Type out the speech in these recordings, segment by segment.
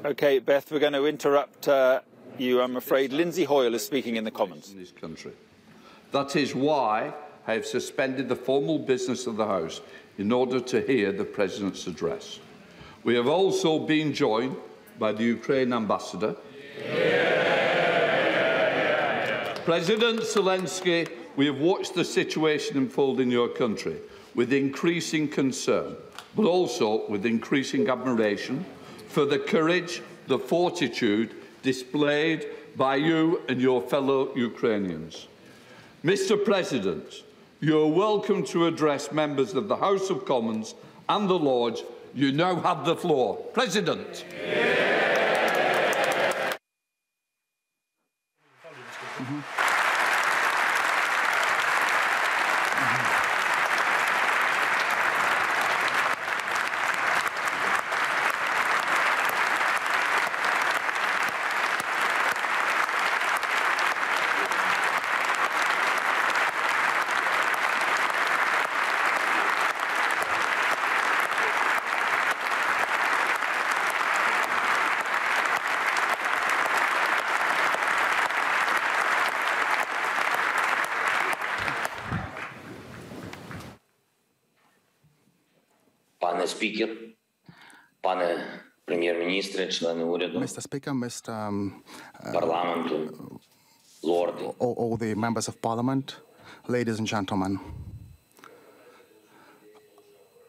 Okay, Beth, we're going to interrupt you, I'm afraid. Lindsay Hoyle is speaking in the Commons. In this country. That is why I have suspended the formal business of the House in order to hear the President's address. We have also been joined by the Ukraine ambassador. President Zelensky, we have watched the situation unfold in your country with increasing concern, but also with increasing admiration for the courage, the fortitude displayed by you and your fellow Ukrainians. Mr. President, you are welcome to address members of the House of Commons and the Lords. You now have the floor. President. Пане спікер, пане прем'єр-міністре, члени уряду, Mr. Speaker, парламенту, лорди. all the members of Parliament, ladies and gentlemen,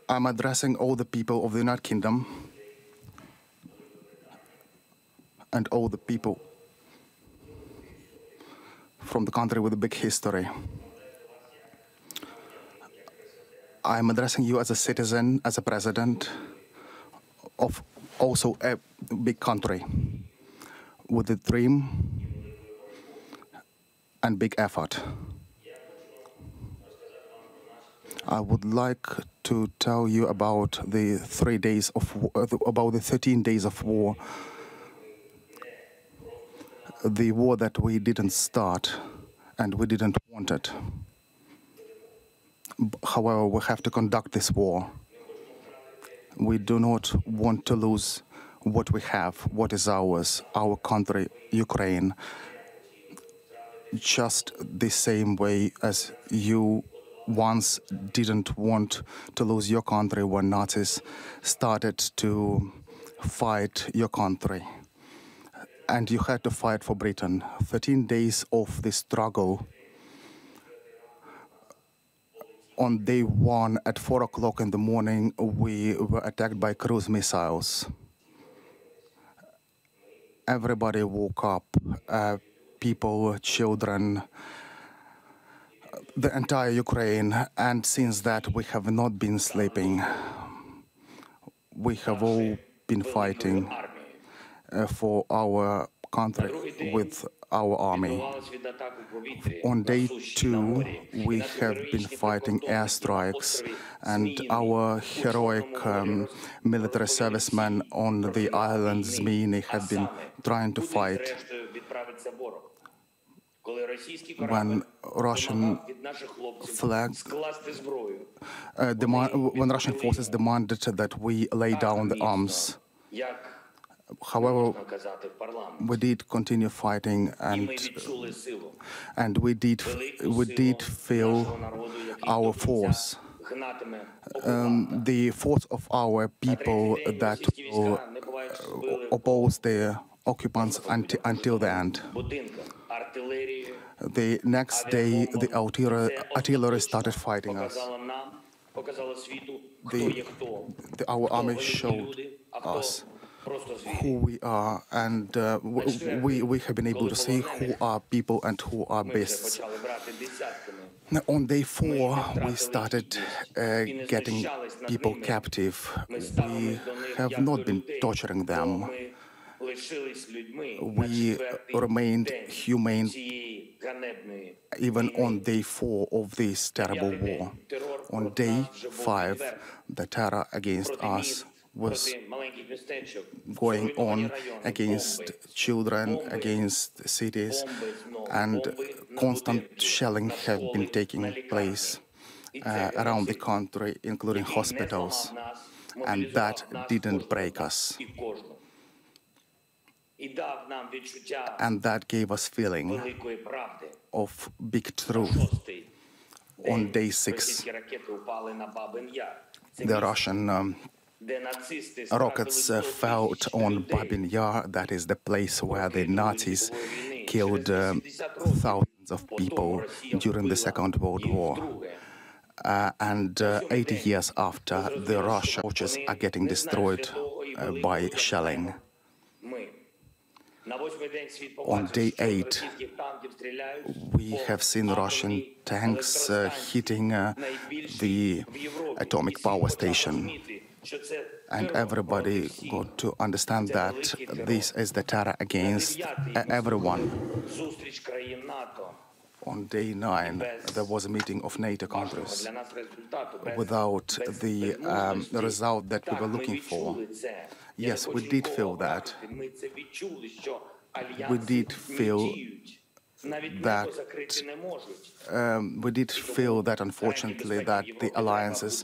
I'm addressing all the people of the United Kingdom and all the people from the country with a big history. I'm addressing you as a citizen, as a president of also a big country with a dream and big effort. I would like to tell you about the 13 days of war. The war that we didn't start and we didn't want it. However, we have to conduct this war. We do not want to lose what we have, what is ours, our country, Ukraine, just the same way as you once didn't want to lose your country when Nazis started to fight your country. And you had to fight for Britain. 13 days of the struggle. On day one, at 4 o'clock in the morning, we were attacked by cruise missiles. Everybody woke up, people, children, the entire Ukraine, and since that we have not been sleeping. We have all been fighting for our country with our army. On day two, we have been fighting airstrikes, and our heroic military servicemen on the island Zmyny have been trying to fight. When Russian forces demanded that we lay down the arms. However, we did continue fighting, and we did feel our force, the force of our people that will oppose the occupants until the end. The next day, the artillery started fighting us. Our army showed us who we are, and we have been able to see who are people and who are beasts. On day 4, we started getting people captive. We have not been torturing them. We remained humane even on day 4 of this terrible war. On day 5, the terror against us was going on against children, against cities, and constant shelling have been taking place around the country, including hospitals, and that didn't break us. And that gave us feeling of big truth. On day 6, the Russian rockets fell on Babin Yar, that is the place where the Nazis killed thousands of people during the Second World War. And 80 years after, the Russian churches are getting destroyed by shelling. On day 8, we have seen Russian tanks hitting the atomic power station. And everybody got to understand that this is the terror against everyone. On day 9, there was a meeting of NATO countries without the result that we were looking for. Yes, we did feel that. We did feel that unfortunately that the alliances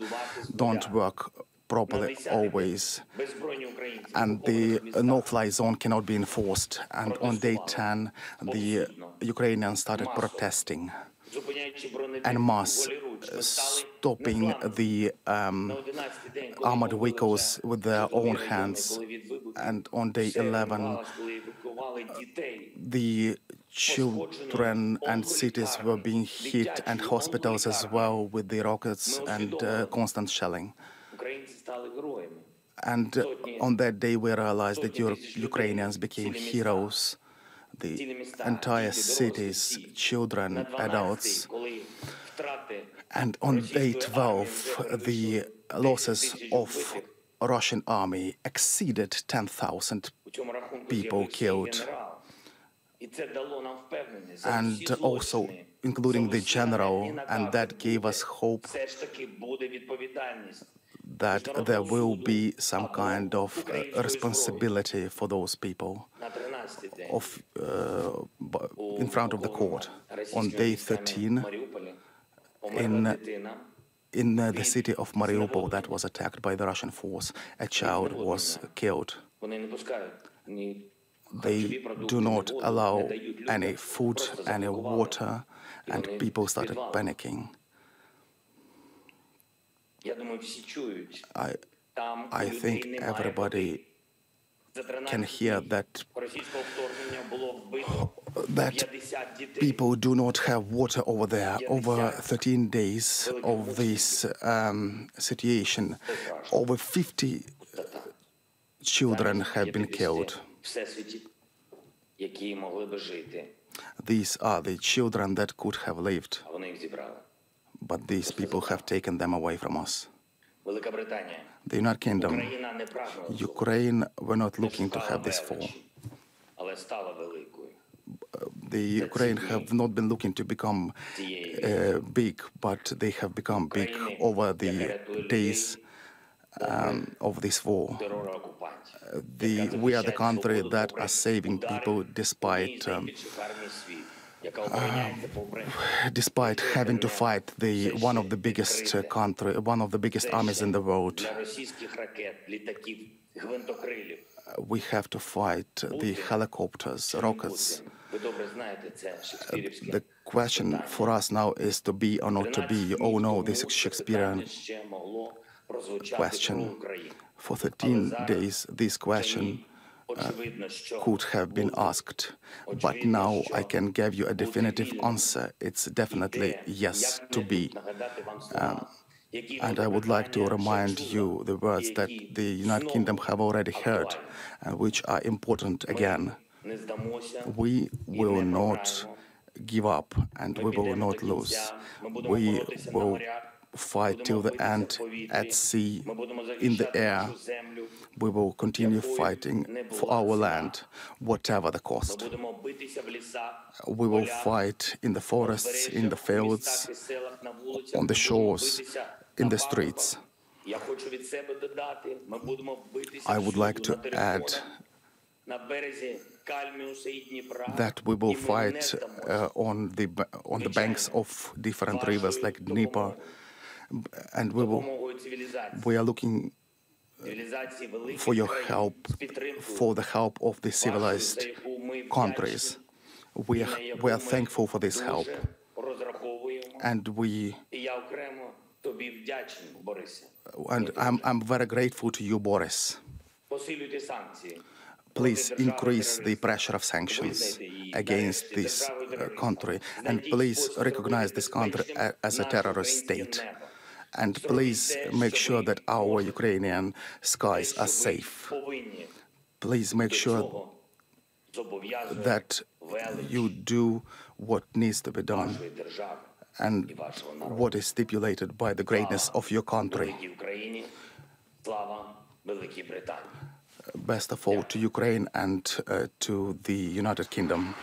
don't work properly always, and the no-fly zone cannot be enforced. And on day 10, the Ukrainians started protesting en masse, stopping the armored vehicles with their own hands. And on day 11, the children and cities were being hit, and hospitals as well, with the rockets and constant shelling. And on that day, we realized that Ukrainians became heroes. The entire cities, children, adults. And on day 12, the losses of Russian army exceeded 10,000 people killed. And also including the general, and that gave us hope that there will be some kind of responsibility for those people in front of the court. On day 13, in the city of Mariupol that was attacked by the Russian force, a child was killed. They do not allow any food, any water, and people started panicking. I think everybody can hear that people do not have water over there. Over 13 days of this situation, over 50 children have been killed. These are the children that could have lived, but these people have taken them away from us. The United Kingdom, Ukraine were not looking to have this fall. The Ukraine have not been looking to become big, but they have become big over the days of this war. We are the country that are saving people despite having to fight one of the biggest armies in the world. We have to fight the helicopters, rockets. The question for us now is to be or not to be. You all know this Shakespearean question. For 13 days, this question could have been asked, but now I can give you a definitive answer. It's definitely yes to be. And I would like to remind you the words that the United Kingdom have already heard, which are important again. We will not give up, and we will not lose. We will fight till the end, at sea, in the air. We will continue fighting for our land, whatever the cost. We will fight in the forests, in the fields, on the shores, in the streets. I would like to add that we will fight on the banks of different rivers like Dnieper, and we are looking for your help, for the help of the civilized countries. We are thankful for this help, and I'm very grateful to you, Boris. Please increase the pressure of sanctions against this country, and please recognize this country as a terrorist state. And please make sure that our Ukrainian skies are safe. Please make sure that you do what needs to be done and what is stipulated by the greatness of your country. Best of all to Ukraine and to the United Kingdom.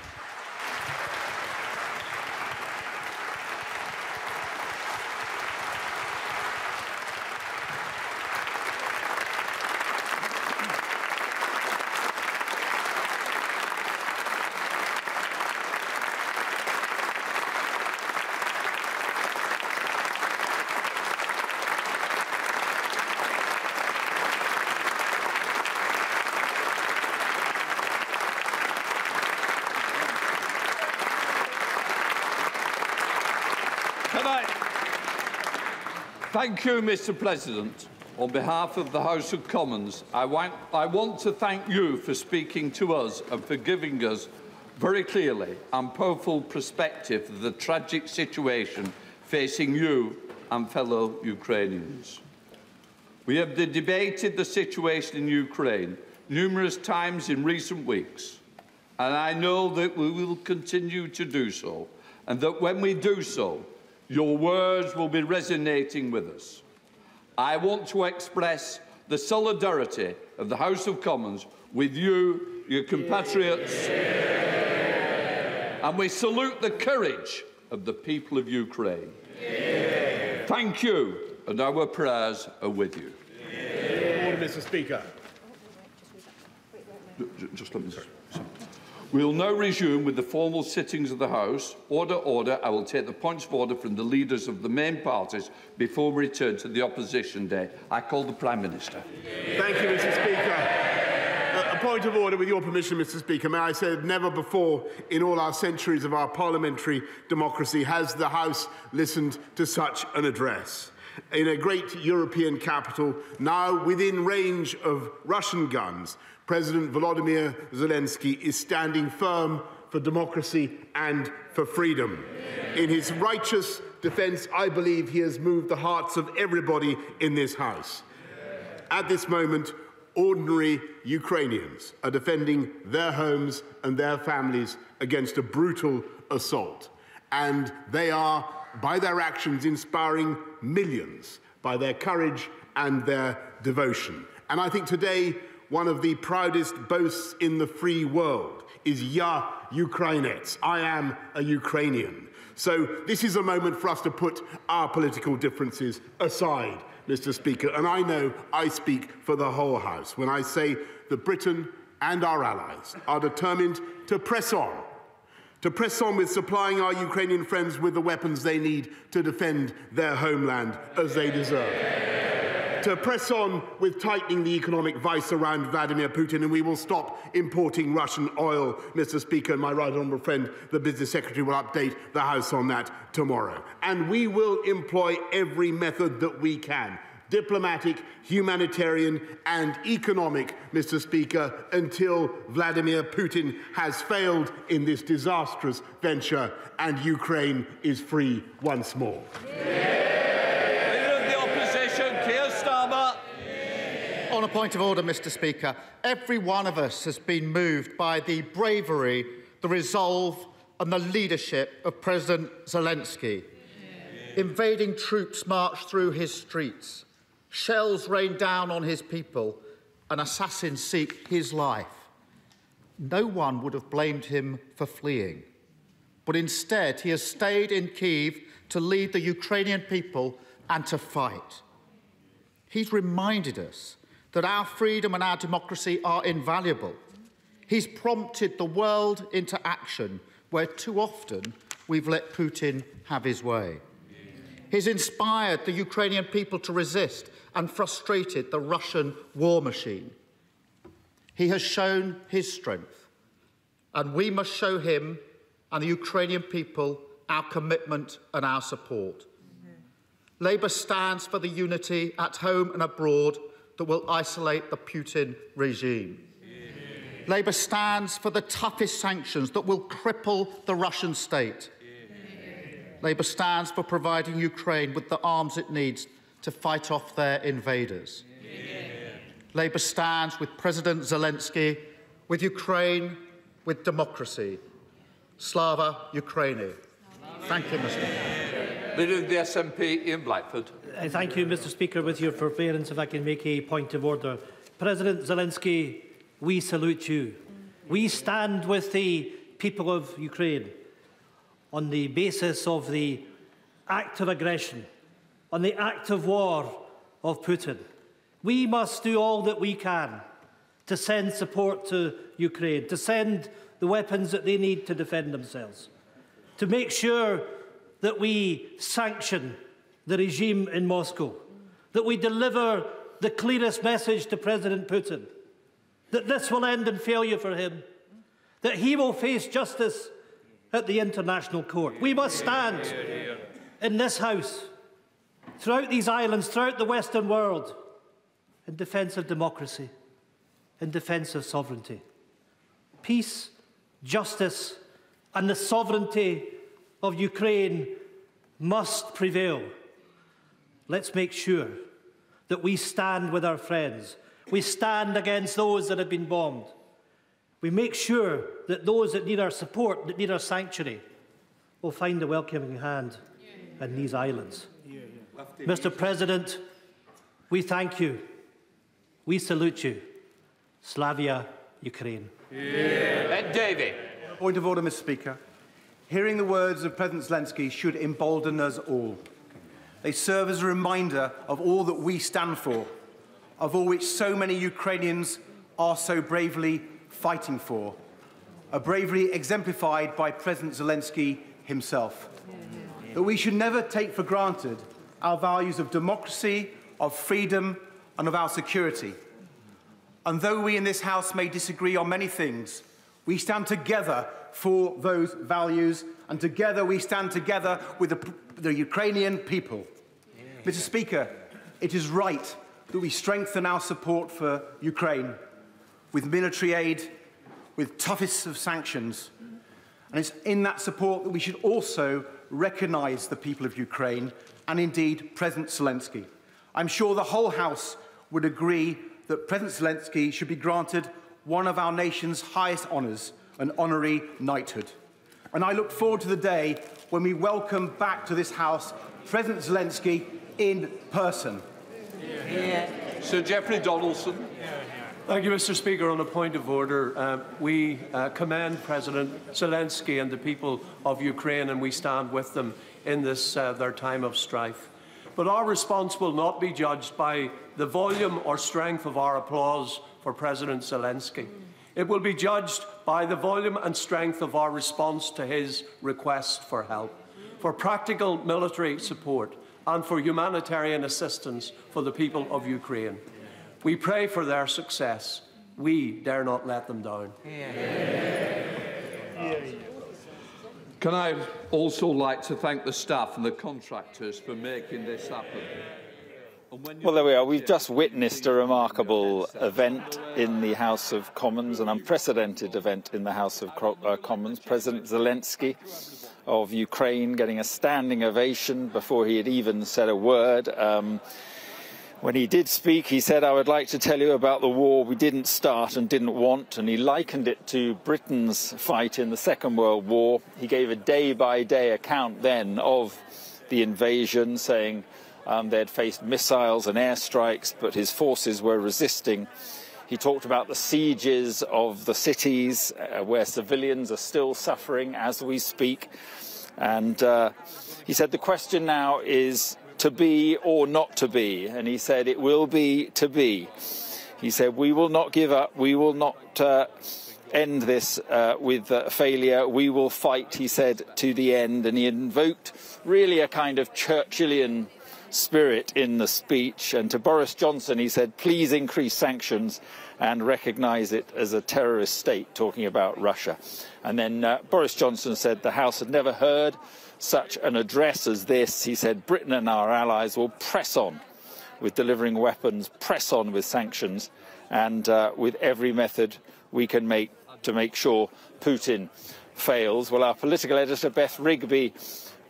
Thank you, Mr. President. On behalf of the House of Commons, I want to thank you for speaking to us and for giving us very clearly and powerful perspective of the tragic situation facing you and fellow Ukrainians. We have debated the situation in Ukraine numerous times in recent weeks, and I know that we will continue to do so, and that when we do so, your words will be resonating with us. I want to express the solidarity of the House of Commons with you, your compatriots, and we salute the courage of the people of Ukraine. Thank you, and our prayers are with you. Order, Mr. Speaker. Just let me say. We will now resume with the formal sittings of the House. Order, order. I will take the points of order from the leaders of the main parties before we return to the opposition day. I call the Prime Minister. Thank you, Mr. Speaker. A point of order, with your permission, Mr. Speaker. May I say that never before in all our centuries of our parliamentary democracy has the House listened to such an address. In a great European capital, now within range of Russian guns, President Volodymyr Zelensky is standing firm for democracy and for freedom. In his righteous defence, I believe he has moved the hearts of everybody in this House. At this moment, ordinary Ukrainians are defending their homes and their families against a brutal assault. And they are, by their actions, inspiring millions by their courage and their devotion. And I think today, one of the proudest boasts in the free world is Ya Ukrainets. I am a Ukrainian. So this is a moment for us to put our political differences aside, Mr. Speaker. And I know I speak for the whole House when I say that Britain and our allies are determined to press on with supplying our Ukrainian friends with the weapons they need to defend their homeland as they deserve. To press on with tightening the economic vice around Vladimir Putin, and we will stop importing Russian oil, Mr. Speaker, and my right honourable friend, the Business Secretary, will update the House on that tomorrow. And we will employ every method that we can, diplomatic, humanitarian and economic, Mr. Speaker, until Vladimir Putin has failed in this disastrous venture and Ukraine is free once more. On a point of order, Mr. Speaker, every one of us has been moved by the bravery, the resolve and the leadership of President Zelensky. Invading troops marched through his streets. Shells rained down on his people and assassins seek his life. No one would have blamed him for fleeing. But instead, he has stayed in Kyiv to lead the Ukrainian people and to fight. He's reminded us that our freedom and our democracy are invaluable. He's prompted the world into action where too often we've let Putin have his way. He's inspired the Ukrainian people to resist and frustrated the Russian war machine. He has shown his strength, and we must show him and the Ukrainian people our commitment and our support. Labour stands for the unity at home and abroad that will isolate the Putin regime. Labour stands for the toughest sanctions that will cripple the Russian state. Labour stands for providing Ukraine with the arms it needs to fight off their invaders. Labour stands with President Zelensky, with Ukraine, with democracy. Slava Ukraini. Thank you, Mr. Speaker. Leader of the SNP, Ian Blackford. Thank you, Mr. Speaker. With your forbearance, if I can make a point of order. President Zelensky, we salute you. We stand with the people of Ukraine on the basis of the act of aggression, on the act of war of Putin. We must do all that we can to send support to Ukraine, to send the weapons that they need to defend themselves, to make sure that we sanction the regime in Moscow, that we deliver the clearest message to President Putin, that this will end in failure for him, that he will face justice at the International Court. We must stand in this House, throughout these islands, throughout the Western world, in defence of democracy, in defence of sovereignty. Peace, justice, and the sovereignty of Ukraine must prevail. Let's make sure that we stand with our friends. We stand against those that have been bombed. We make sure that those that need our support, that need our sanctuary, will find a welcoming hand in these islands. Mr. President, we thank you. We salute you. Slavia Ukraine. Ed Davey. Point of order, Mr. Speaker. Hearing the words of President Zelensky should embolden us all. They serve as a reminder of all that we stand for, of all which so many Ukrainians are so bravely fighting for, a bravery exemplified by President Zelensky himself. That we should never take for granted our values of democracy, of freedom, and of our security. And though we in this House may disagree on many things, we stand together for those values, and together we stand together with the Ukrainian people. Mr. Speaker, it is right that we strengthen our support for Ukraine with military aid, with toughest of sanctions. And it's in that support that we should also recognise the people of Ukraine and indeed President Zelensky. I'm sure the whole House would agree that President Zelensky should be granted one of our nation's highest honours, an honorary knighthood. And I look forward to the day when we welcome back to this House President Zelensky in person. Sir Geoffrey Donaldson. Thank you, Mr. Speaker. On a point of order, we commend President Zelensky and the people of Ukraine, and we stand with them in this their time of strife. But our response will not be judged by the volume or strength of our applause for President Zelensky. It will be judged by the volume and strength of our response to his request for help, for practical military support, and for humanitarian assistance for the people of Ukraine. We pray for their success. We dare not let them down. Can I also like to thank the staff and the contractors for making this happen? Well, there we are. We've just witnessed a remarkable event in the House of Commons, an unprecedented event in the House of Commons. President Zelensky of Ukraine getting a standing ovation before he had even said a word. When he did speak, he said, "I would like to tell you about the war we didn't start and didn't want," and he likened it to Britain's fight in the Second World War. He gave a day-by-day account then of the invasion, saying they had faced missiles and airstrikes, but his forces were resisting. He talked about the sieges of the cities where civilians are still suffering as we speak. And he said the question now is to be or not to be. And he said it will be to be. He said we will not give up. We will not end this with failure. We will fight, he said, to the end. And he invoked really a kind of Churchillian spirit in the speech. And to Boris Johnson, he said, please increase sanctions and recognise it as a terrorist state, talking about Russia. And then Boris Johnson said the House had never heard such an address as this. He said Britain and our allies will press on with delivering weapons, press on with sanctions, and with every method we can make to make sure Putin fails. Well, our political editor, Beth Rigby,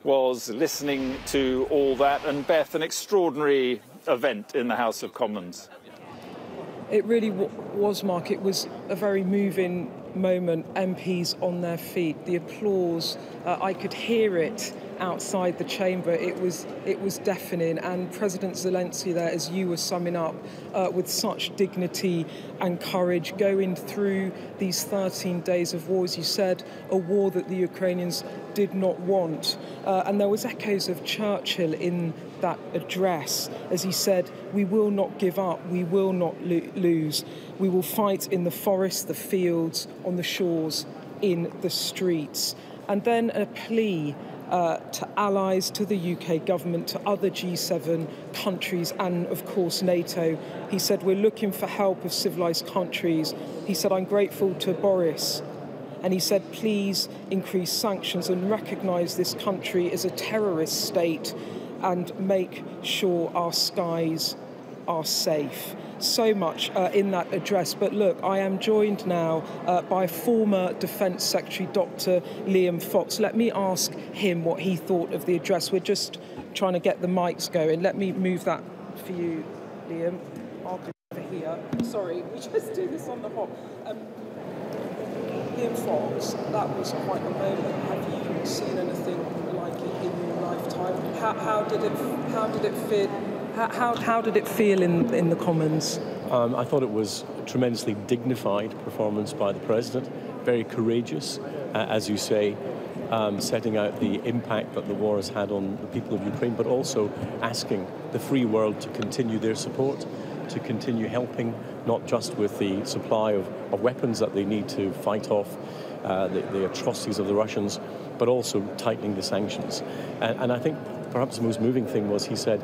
was listening to all that. And Beth, an extraordinary event in the House of Commons. It really was, Mark. It was a very moving moment. MPs on their feet, the applause, I could hear it outside the chamber. It was deafening, and President Zelensky there, as you were summing up, with such dignity and courage, going through these 13 days of war, as you said, a war that the Ukrainians did not want. And there was echoes of Churchill in that address, as he said, we will not give up, we will not lose. We will fight in the forests, the fields, on the shores, in the streets. And then a plea to allies, to the UK government, to other G7 countries and, of course, NATO. He said, we're looking for help of civilised countries. He said, I'm grateful to Boris. And he said, please increase sanctions and recognise this country as a terrorist state and make sure our skies are safe. So much in that address. But look, I am joined now by former Defence Secretary Dr. Liam Fox. Let me ask him what he thought of the address. We're just trying to get the mics going. Let me move that for you, Liam. I'll go over here. Sorry, we just do this on the hop. Liam Fox, that was quite a moment. Have you seen anything like it in your lifetime? How did it fit? How did it feel in the Commons? I thought it was a tremendously dignified performance by the President, very courageous, as you say, setting out the impact that the war has had on the people of Ukraine, but also asking the free world to continue their support, to continue helping, not just with the supply of weapons that they need to fight off the atrocities of the Russians, but also tightening the sanctions. And I think perhaps the most moving thing was he said,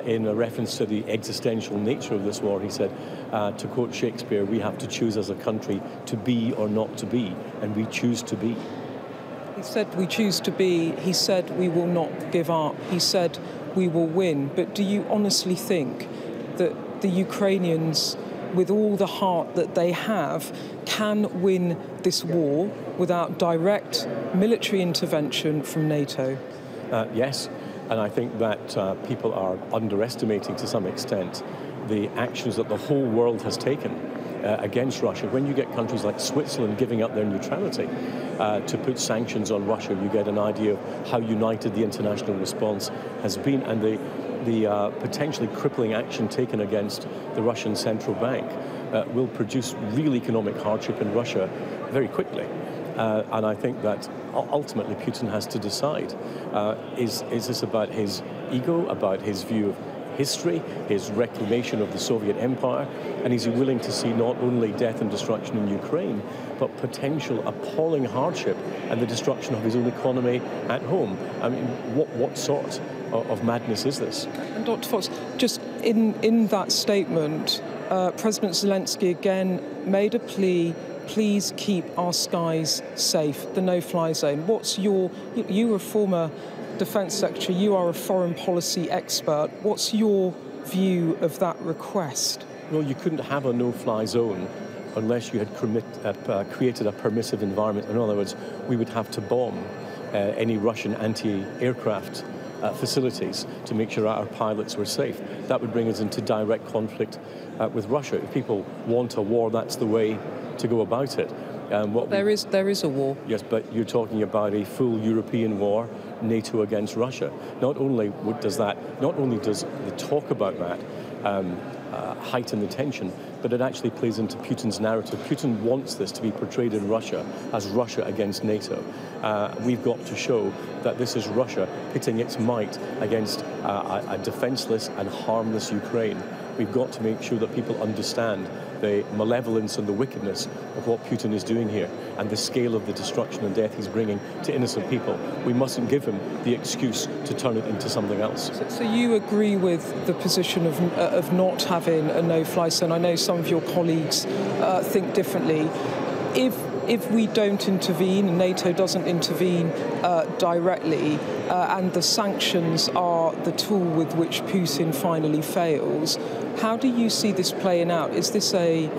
in a reference to the existential nature of this war, he said, to quote Shakespeare, we have to choose as a country to be or not to be, and we choose to be. He said we choose to be. He said we will not give up. He said we will win. But do you honestly think that the Ukrainians, with all the heart that they have, can win this war without direct military intervention from NATO? Yes. And I think that people are underestimating to some extent the actions that the whole world has taken against Russia. When you get countries like Switzerland giving up their neutrality to put sanctions on Russia, you get an idea of how united the international response has been, and the potentially crippling action taken against the Russian central bank will produce real economic hardship in Russia very quickly. And I think that ultimately Putin has to decide, is this about his ego, about his view of history, his reclamation of the Soviet Empire, and is he willing to see not only death and destruction in Ukraine, but potential appalling hardship and the destruction of his own economy at home? I mean, what sort of madness is this? And Dr. Fox, just in that statement, President Zelensky again made a plea, please keep our skies safe, the no-fly zone. You were a former Defence Secretary, you are a foreign policy expert. What's your view of that request? Well, you couldn't have a no-fly zone unless you had created a permissive environment. In other words, we would have to bomb any Russian anti-aircraft facilities to make sure our pilots were safe. That would bring us into direct conflict with Russia. If people want a war, that's the way to go about it. There is a war. Yes, but you're talking about a full European war, NATO against Russia. Not only does the talk about that heighten the tension, but it actually plays into Putin's narrative. Putin wants this to be portrayed in Russia as Russia against NATO. We've got to show that this is Russia pitting its might against a defenseless and harmless Ukraine. We've got to make sure that people understand the malevolence and the wickedness of what Putin is doing here and the scale of the destruction and death he's bringing to innocent people. We mustn't give him the excuse to turn it into something else. So you agree with the position of not having a no-fly zone? I know some of your colleagues think differently. If we don't intervene and NATO doesn't intervene directly and the sanctions are the tool with which Putin finally fails, how do you see this playing out? Is this a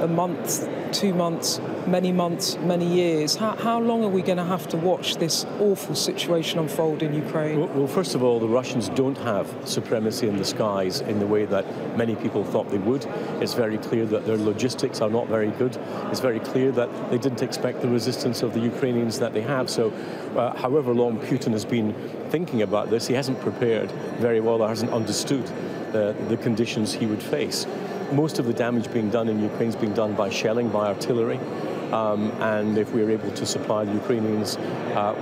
month, 2 months, many years? How long are we going to have to watch this awful situation unfold in Ukraine? Well, first of all, the Russians don't have supremacy in the skies in the way that many people thought they would. It's very clear that their logistics are not very good. It's very clear that they didn't expect the resistance of the Ukrainians that they have. So however long Putin has been thinking about this, he hasn't prepared very well or hasn't understood the conditions he would face. Most of the damage being done in Ukraine is being done by shelling, by artillery. And if we're able to supply the Ukrainians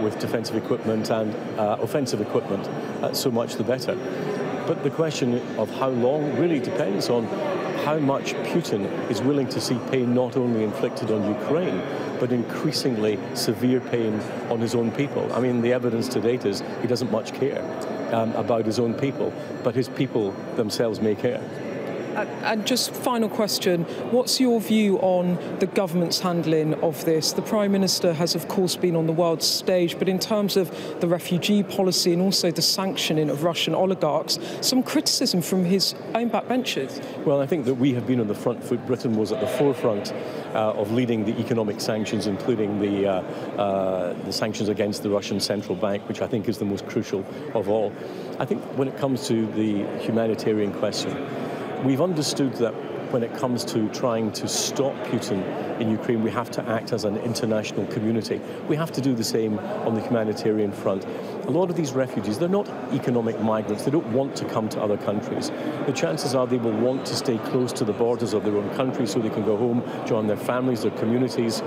with defensive equipment and offensive equipment, so much the better. But the question of how long really depends on how much Putin is willing to see pain not only inflicted on Ukraine, but increasingly severe pain on his own people. I mean, the evidence to date is he doesn't much care about his own people, but his people themselves may care. And just final question, what's your view on the government's handling of this? The Prime Minister has, of course, been on the world stage, but in terms of the refugee policy and also the sanctioning of Russian oligarchs, some criticism from his own backbenchers. Well, I think that we have been on the front foot. Britain was at the forefront of leading the economic sanctions, including the sanctions against the Russian Central Bank, which I think is the most crucial of all. I think when it comes to the humanitarian question, we've understood that when it comes to trying to stop Putin in Ukraine, we have to act as an international community. We have to do the same on the humanitarian front. A lot of these refugees, they're not economic migrants. They don't want to come to other countries. The chances are they will want to stay close to the borders of their own country so they can go home, join their families, their communities,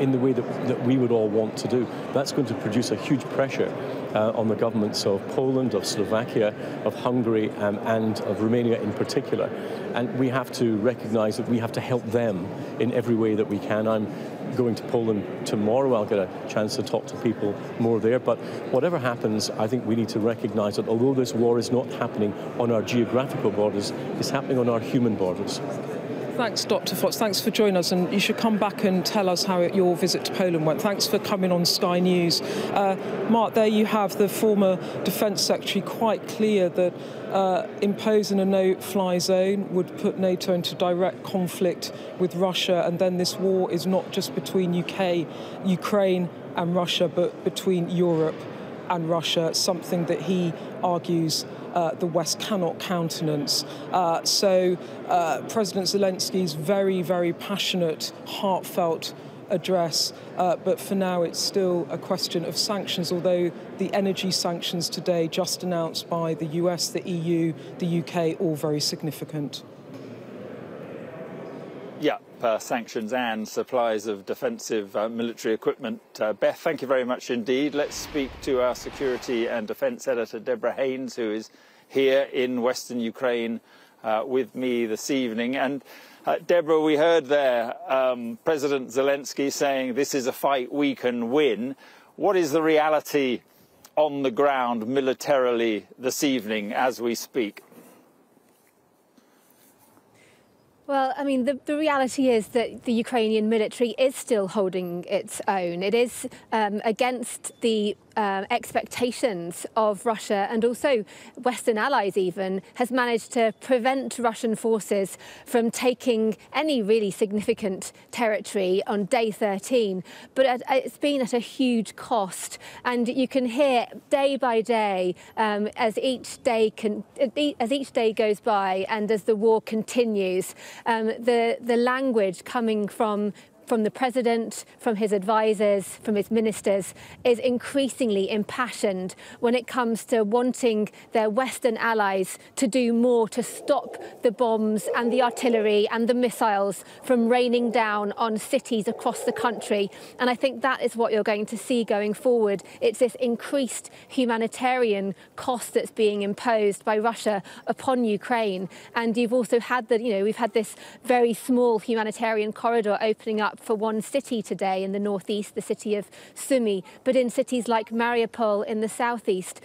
in the way that we would all want to do. That's going to produce a huge pressure on the governments of Poland, of Slovakia, of Hungary, and of Romania in particular. And we have to recognize that we have to help them in every way that we can. I'm going to Poland tomorrow. I'll get a chance to talk to people more there. But whatever happens, I think we need to recognize that although this war is not happening on our geographical borders, it's happening on our human borders. Thanks, Dr. Fox. Thanks for joining us, and you should come back and tell us how your visit to Poland went. Thanks for coming on Sky News. Mark, there you have the former Defence Secretary quite clear that imposing a no-fly zone would put NATO into direct conflict with Russia, and then this war is not just between Ukraine and Russia, but between Europe and Russia, something that he argues the West cannot countenance. So President Zelensky's very, very passionate, heartfelt address, but for now it's still a question of sanctions, although the energy sanctions today just announced by the US, the EU, the UK, all very significant. Yeah, sanctions and supplies of defensive military equipment. Beth, thank you very much indeed. Let's speak to our security and defence editor, Deborah Haynes, who is here in Western Ukraine with me this evening. And Deborah, we heard there President Zelensky saying this is a fight we can win. What is the reality on the ground militarily this evening as we speak? Well, I mean, the reality is that the Ukrainian military is still holding its own. It is against the expectations of Russia, and also Western allies even, has managed to prevent Russian forces from taking any really significant territory on day 13. But it's been at a huge cost, and you can hear day by day as each day goes by and as the war continues, the language coming from from the president, from his advisors, from his ministers, is increasingly impassioned when it comes to wanting their Western allies to do more to stop the bombs and the artillery and the missiles from raining down on cities across the country. And I think that is what you're going to see going forward. It's this increased humanitarian cost that's being imposed by Russia upon Ukraine. And you've also had we've had this very small humanitarian corridor opening up for one city today in the northeast, the city of Sumy, but in cities like Mariupol in the southeast,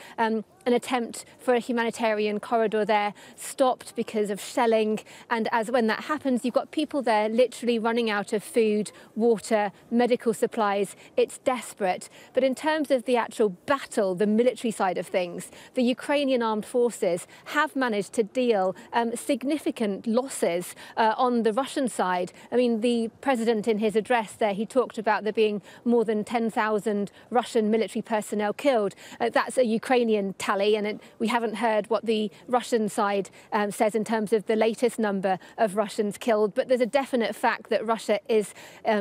an attempt for a humanitarian corridor there stopped because of shelling. And when that happens, you've got people there literally running out of food, water, medical supplies. It's desperate. But in terms of the actual battle, the military side of things, the Ukrainian armed forces have managed to deal significant losses on the Russian side. I mean, the president in his address there, he talked about there being more than 10,000 Russian military personnel killed. That's a Ukrainian tally, and we haven't heard what the Russian side says in terms of the latest number of Russians killed. But there's a definite fact that Russia is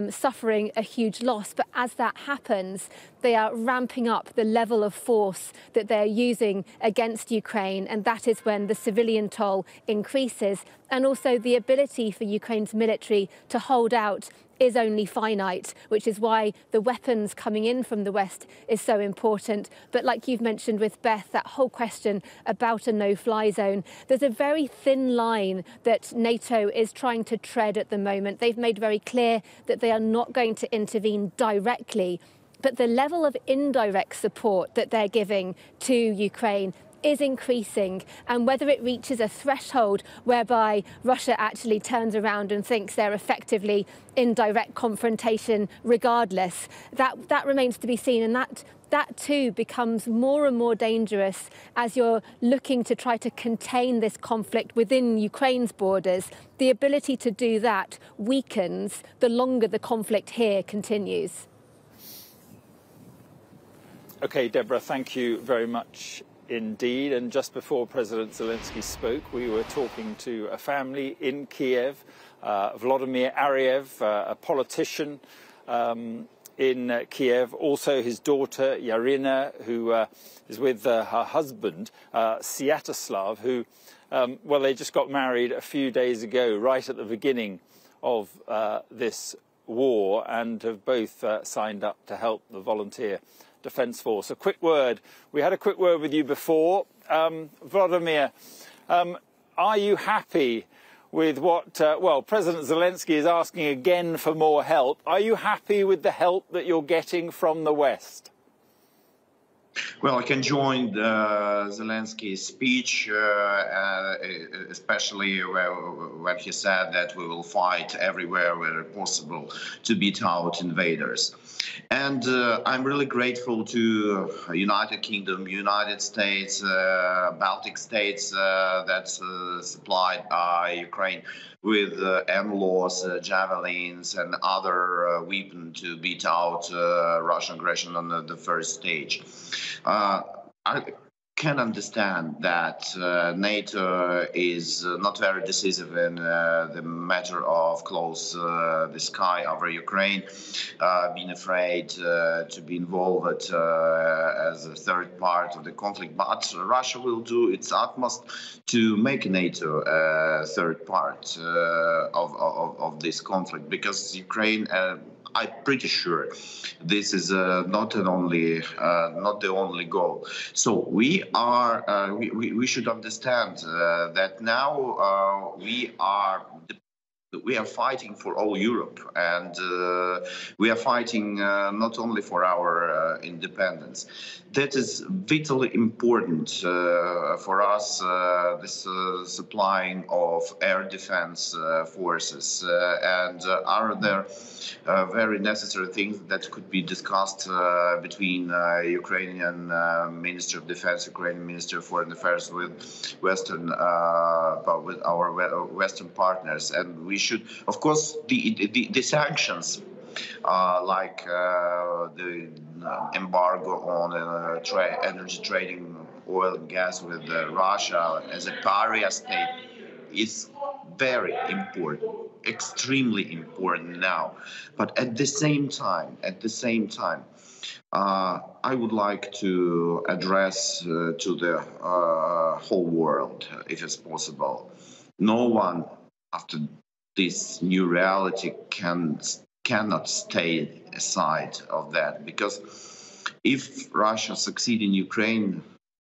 suffering a huge loss. But as that happens, they are ramping up the level of force that they're using against Ukraine, and that is when the civilian toll increases. And also the ability for Ukraine's military to hold out is only finite, which is why the weapons coming in from the West is so important. But like you've mentioned with Beth, that whole question about a no-fly zone, there's a very thin line that NATO is trying to tread at the moment. They've made very clear that they are not going to intervene directly, but the level of indirect support that they're giving to Ukraine is increasing, and whether it reaches a threshold whereby Russia actually turns around and thinks they're effectively in direct confrontation regardless, that remains to be seen. And that too becomes more and more dangerous as you're looking to try to contain this conflict within Ukraine's borders. The ability to do that weakens the longer the conflict here continues. OK, Deborah, thank you very much indeed. And just before President Zelensky spoke, we were talking to a family in Kiev, Vladimir Ariev, a politician in Kiev, also his daughter Yarina, who is with her husband, Sviatoslav, who, well, they just got married a few days ago, right at the beginning of this war, and have both signed up to help the volunteer Defence Force. A quick word. We had a quick word with you before. Vladimir, are you happy with what, well, President Zelensky is asking again for more help. Are you happy with the help that you're getting from the West? Well, I can join Zelensky's speech, especially when he said that we will fight everywhere where possible to beat out invaders. And I'm really grateful to United Kingdom, United States, Baltic states that supplied Ukraine with NLAWs, javelins, and other weapons to beat out Russian aggression on the first stage. I can understand that NATO is not very decisive in the matter of close the sky over Ukraine, being afraid to be involved as a third part of the conflict. But Russia will do its utmost to make NATO a third part of this conflict, because Ukraine, I'm pretty sure this is not the only goal. So we are we should understand that now we are fighting for all Europe, and we are fighting not only for our independence. That is vitally important for us, this supplying of air defense forces, and are there very necessary things that could be discussed between Ukrainian Minister of Defense, Ukrainian Minister of Foreign Affairs with with our Western partners. And we should, of course, the sanctions, like the embargo on energy trading, oil and gas with Russia as a pariah state, is very important. extremely important now. But at the same time, I would like to address to the whole world, if it's possible. No one, after this new reality, cannot stay aside of that, because if Russia succeeds in Ukraine,